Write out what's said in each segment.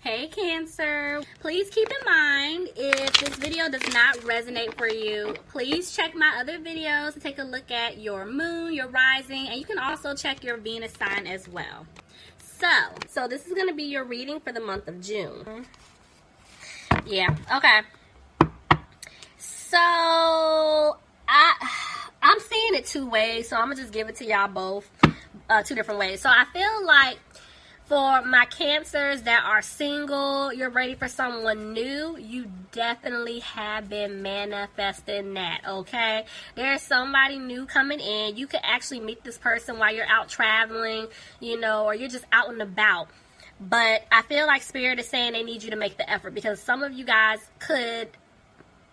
Hey Cancer, please keep in mind if this video does not resonate for you, please check my other videos to take a look at your moon, your rising, and you can also check your Venus sign as well. So this is going to be your reading for the month of June. Yeah, okay. So I'm seeing it two ways, so I'm going to just give it to y'all both two different ways. So I feel like for my Cancers that are single, you're ready for someone new, you definitely have been manifesting that, okay? There's somebody new coming in. You could actually meet this person while you're out traveling, you know, or you're just out and about. But I feel like Spirit is saying they need you to make the effort because some of you guys could...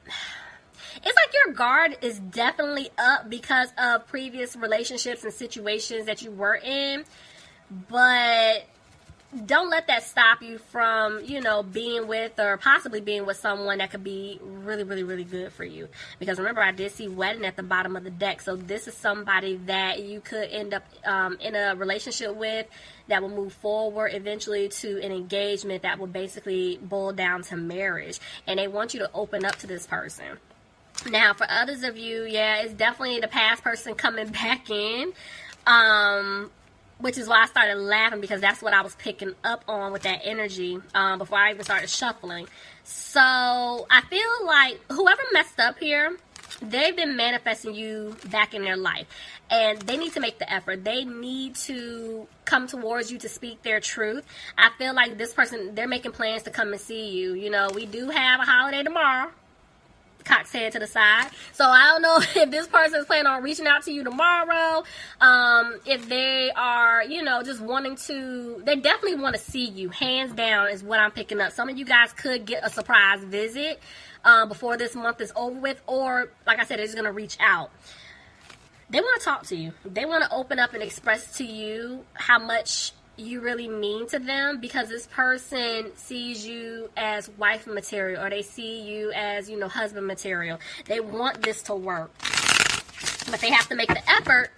It's like your guard is definitely up because of previous relationships and situations that you were in. But don't let that stop you from, you know, being with or possibly being with someone that could be really, really, really good for you. Because remember, I did see wedding at the bottom of the deck. So this is somebody that you could end up in a relationship with that will move forward eventually to an engagement that will basically boil down to marriage. And they want you to open up to this person. Now, for others of you, yeah, it's definitely the past person coming back in. Which is why I started laughing because that's what I was picking up on with that energy before I even started shuffling. So I feel like whoever messed up here, they've been manifesting you back in their life. And they need to make the effort. They need to come towards you to speak their truth. I feel like this person, they're making plans to come and see you. You know, we do have a holiday tomorrow. Cock's head to the side. So I don't know if this person is planning on reaching out to you tomorrow. If they are, you know, just wanting to, they definitely want to see you. Hands down is what I'm picking up. Some of you guys could get a surprise visit before this month is over with. Or, like I said, they're just going to reach out. They want to talk to you. They want to open up and express to you how much you really mean to them because this person sees you as wife material or they see you as, you know, husband material. They want this to work, but they have to make the effort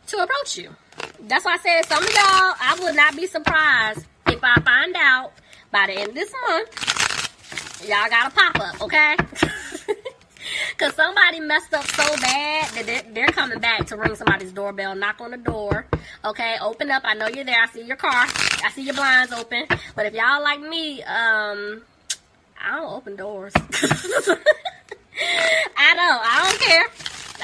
to approach you. That's why I said some of y'all, I would not be surprised if I find out by the end of this month, y'all got a pop-up, okay? Because somebody messed up so bad that they're coming back to ring somebody's doorbell, knock on the door, okay, open up. I know you're there. I see your car. I see your blinds open. But if y'all like me, I don't open doors. I don't care.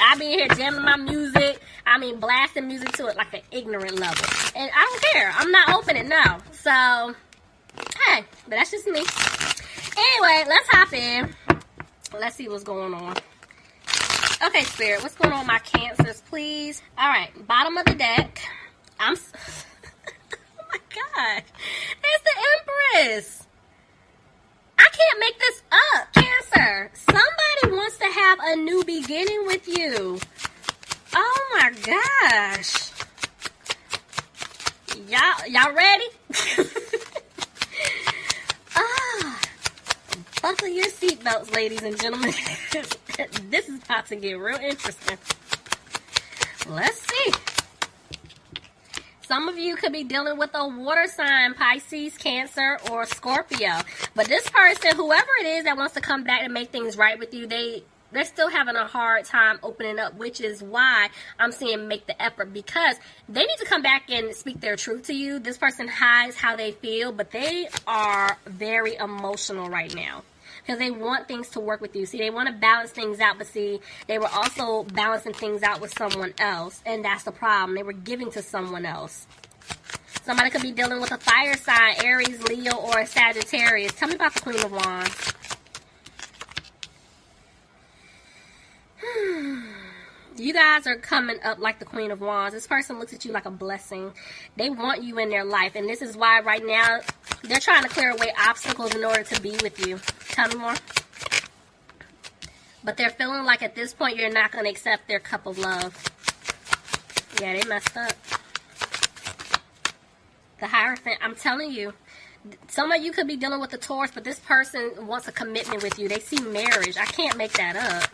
I be in here jamming my music. I mean, blasting music to it like an ignorant level. And I don't care. I'm not opening now. So, hey, but that's just me. Anyway, let's hop in. Let's see what's going on. Okay, Spirit, what's going on with my Cancers, please? All right, bottom of the deck. Oh my God. It's the Empress. I can't make this up, Cancer. Somebody wants to have a new beginning with you. Oh my gosh. Y'all ready? Buckle your seatbelts, ladies and gentlemen. This is about to get real interesting. Let's see. Some of you could be dealing with a water sign, Pisces, Cancer, or Scorpio. But this person, whoever it is that wants to come back and make things right with you, they're still having a hard time opening up, which is why I'm saying make the effort, because they need to come back and speak their truth to you. This person hides how they feel, but they are very emotional right now because they want things to work with you. See, they want to balance things out, but see, they were also balancing things out with someone else, and that's the problem. They were giving to someone else. Somebody could be dealing with a fire sign, Aries, Leo, or Sagittarius. Tell me about the Queen of Wands. You guys are coming up like the Queen of Wands. This person looks at you like a blessing. They want you in their life. And this is why right now they're trying to clear away obstacles in order to be with you. Tell me more. But they're feeling like at this point you're not going to accept their cup of love. Yeah, they messed up. The Hierophant, I'm telling you. Some of you could be dealing with the Taurus, but this person wants a commitment with you. They see marriage. I can't make that up.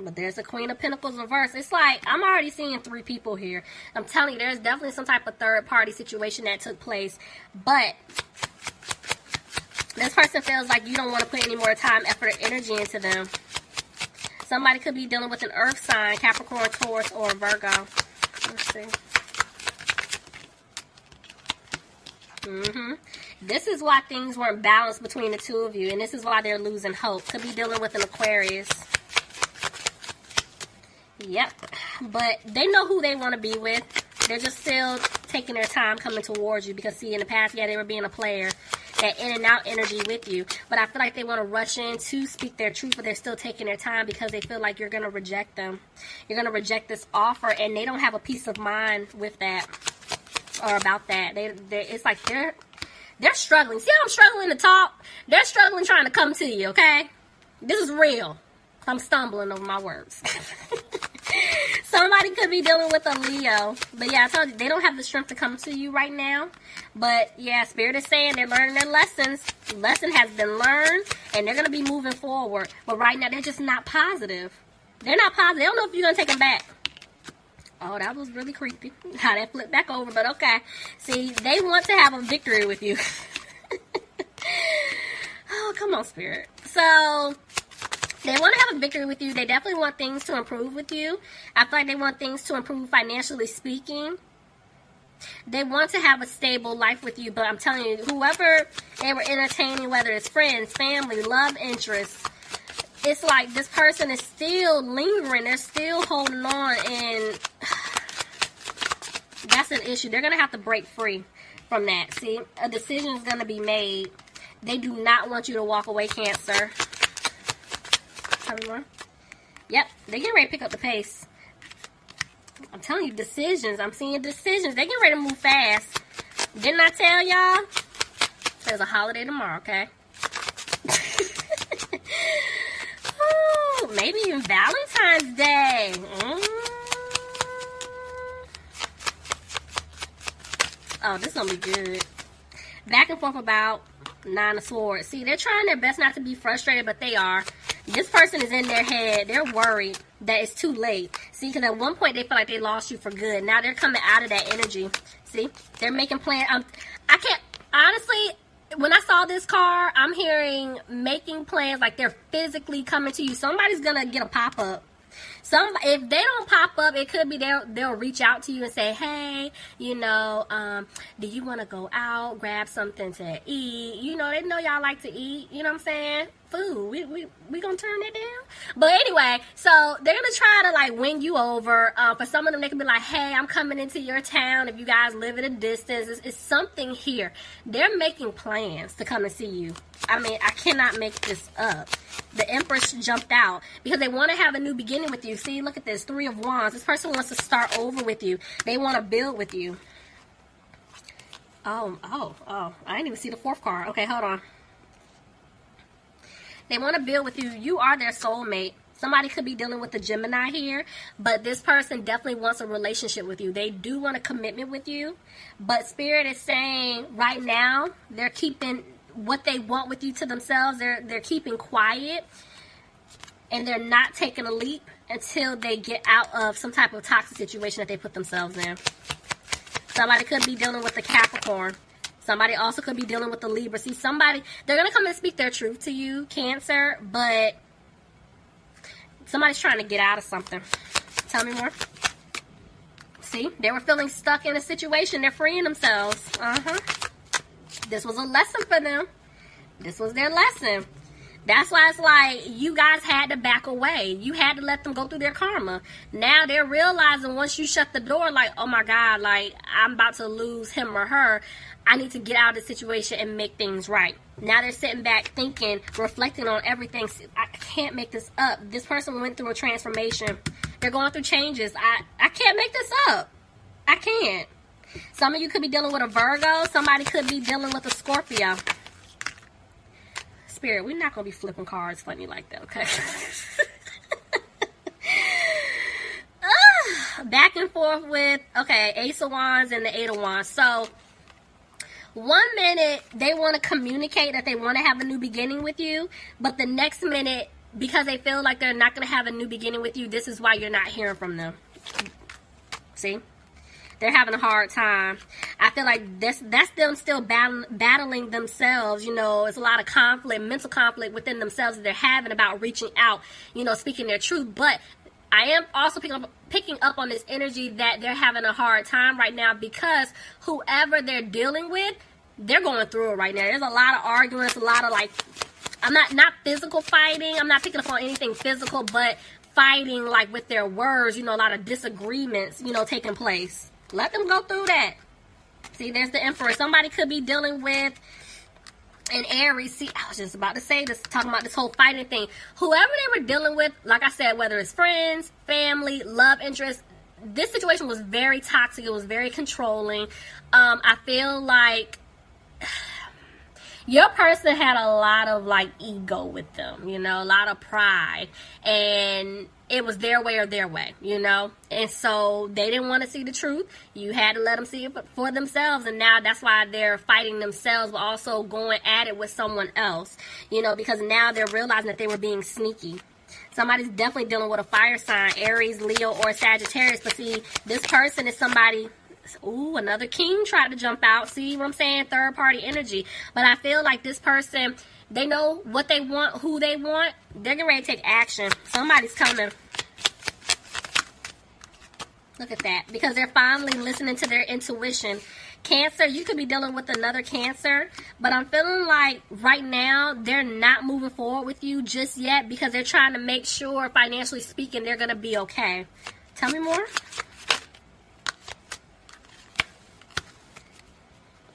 But there's the Queen of Pentacles reverse. It's like, I'm already seeing 3 people here. I'm telling you, there's definitely some type of third-party situation that took place. But this person feels like you don't want to put any more time, effort, or energy into them. Somebody could be dealing with an earth sign, Capricorn, Taurus, or Virgo. Let's see. This is why things weren't balanced between the two of you. And this is why they're losing hope. Could be dealing with an Aquarius. Yep. But they know who they want to be with. They're just still taking their time coming towards you. Because, see, in the past, yeah, they were being a player. That in and out energy with you. But I feel like they want to rush in to speak their truth, but they're still taking their time because they feel like you're going to reject them. You're going to reject this offer, and they don't have a peace of mind with that or about that. It's like they're struggling. See how I'm struggling to talk? They're struggling trying to come to you, okay? This is real. I'm stumbling over my words. Somebody could be dealing with a Leo. But yeah, I told you, they don't have the strength to come to you right now. But yeah, Spirit is saying they're learning their lessons. Lesson has been learned, and they're going to be moving forward. But right now, they're just not positive. They're not positive. They don't know if you're going to take them back. Oh, that was really creepy. How that flipped back over, but okay. See, they want to have a victory with you. Oh, come on, Spirit. So they want to have a victory with you. They definitely want things to improve with you. I feel like they want things to improve financially speaking. They want to have a stable life with you, but I'm telling you, whoever they were entertaining, whether it's friends, family, love interests, it's like this person is still lingering. They're still holding on, and that's an issue. They're going to have to break free from that. See, a decision is going to be made. They do not want you to walk away, Cancer. Everyone. Yep, they're getting ready to pick up the pace. I'm telling you, decisions. I'm seeing decisions. They're getting ready to move fast. Didn't I tell y'all? There's a holiday tomorrow, okay? Ooh, maybe even Valentine's Day. Oh, this is going to be good. Back and forth about 9 of Swords. See, they're trying their best not to be frustrated, but they are. This person is in their head. They're worried that it's too late. See, because at one point they feel like they lost you for good. Now they're coming out of that energy. See, they're making plans. I can't, honestly, when I saw this card, I'm hearing making plans like they're physically coming to you. Somebody's going to get a pop-up. If they don't pop up, it could be they'll reach out to you and say, hey, you know, do you want to go out, grab something to eat? You know, they know y'all like to eat. You know what I'm saying? Food. We gonna turn that down? But anyway, so they're gonna try to like win you over. For some of them, they can be like, hey, I'm coming into your town. If you guys live at a distance, it's something here. They're making plans to come and see you. I mean, I cannot make this up. The Empress jumped out because they want to have a new beginning with you. See, look at this. 3 of Wands. This person wants to start over with you. They want to build with you. Oh. I didn't even see the 4th card. Okay, hold on. They want to build with you. You are their soulmate. Somebody could be dealing with a Gemini here, but this person definitely wants a relationship with you. They do want a commitment with you, but Spirit is saying right now they're keeping what they want with you to themselves. They're keeping quiet, and they're not taking a leap until they get out of some type of toxic situation that they put themselves in. Somebody could be dealing with the Capricorn. Somebody also could be dealing with the Libra. See, they're going to come and speak their truth to you, Cancer, but somebody's trying to get out of something. Tell me more. See, they were feeling stuck in a situation. They're freeing themselves. This was a lesson for them. This was their lesson. That's why it's like you guys had to back away. You had to let them go through their karma. Now they're realizing once you shut the door, like, oh my God, like I'm about to lose him or her. I need to get out of the situation and make things right. Now they're sitting back thinking, reflecting on everything. I can't make this up. This person went through a transformation. They're going through changes. I can't make this up. I can't. Some of you could be dealing with a Virgo. Somebody could be dealing with a Scorpio. Spirit, we're not going to be flipping cards funny like that, okay? Back and forth with, okay, Ace of Wands and the 8 of Wands. So, 1 minute, they want to communicate that they want to have a new beginning with you. But the next minute, because they feel like they're not going to have a new beginning with you, this is why you're not hearing from them. See? They're having a hard time. I feel like that's them still battling themselves. You know, it's a lot of conflict, mental conflict within themselves that they're having about reaching out, you know, speaking their truth. But I am also picking up on this energy that they're having a hard time right now because whoever they're dealing with, they're going through it right now. There's a lot of arguments, a lot of like, I'm not physical fighting. I'm not picking up on anything physical, but fighting like with their words, you know, a lot of disagreements, you know, taking place. Let them go through that. See, there's the Emperor. Somebody could be dealing with an Aries. See, I was just about to say this, talking about this whole fighting thing. Whoever they were dealing with, like I said, whether it's friends, family, love interest, this situation was very toxic. It was very controlling. I feel like your person had a lot of like ego with them, you know, a lot of pride, and it was their way or their way, you know, and so they didn't want to see the truth. You had to let them see it for themselves, and now that's why they're fighting themselves, but also going at it with someone else, you know, because now they're realizing that they were being sneaky. Somebody's definitely dealing with a fire sign, Aries, Leo, or Sagittarius, but see, this person is somebody. Ooh, another king tried to jump out. See what I'm saying? Third party energy. But I feel like this person, they know what they want, who they want. They're getting ready to take action. Somebody's coming. Look at that. Because they're finally listening to their intuition. Cancer, you could be dealing with another Cancer. But I'm feeling like right now, they're not moving forward with you just yet. Because they're trying to make sure, financially speaking, they're going to be okay. Tell me more.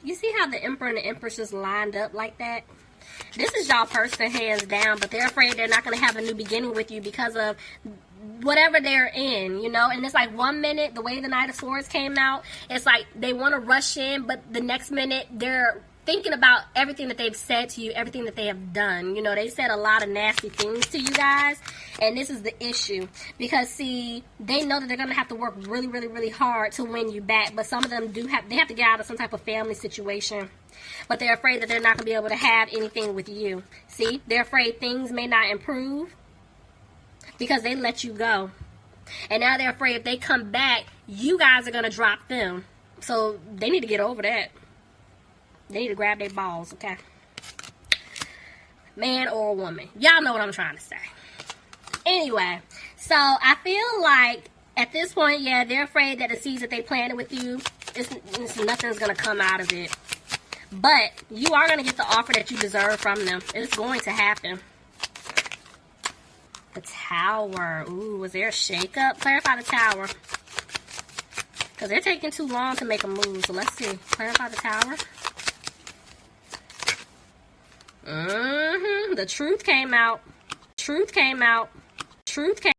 You see how the Emperor and the Empress just lined up like that? This is y'all person, hands down, but they're afraid they're not going to have a new beginning with you because of whatever they're in, you know? And it's like 1 minute, the way the Knight of Swords came out, it's like they want to rush in, but the next minute they're thinking about everything that they've said to you, everything that they have done. You know, they said a lot of nasty things to you guys, and this is the issue. Because, see, they know that they're going to have to work really, really, really hard to win you back, but some of them they have to get out of some type of family situation. But they're afraid that they're not going to be able to have anything with you. See, they're afraid things may not improve because they let you go. And now they're afraid if they come back, you guys are going to drop them. So they need to get over that. They need to grab their balls, okay? Man or woman. Y'all know what I'm trying to say. Anyway, so I feel like at this point, yeah, they're afraid that the seeds that they planted with you, nothing's going to come out of it. But you are going to get the offer that you deserve from them. It's going to happen. The Tower. Ooh, was there a shakeup? Clarify the Tower. Because they're taking too long to make a move. So let's see. Clarify the Tower. The truth came out. Truth came out. Truth came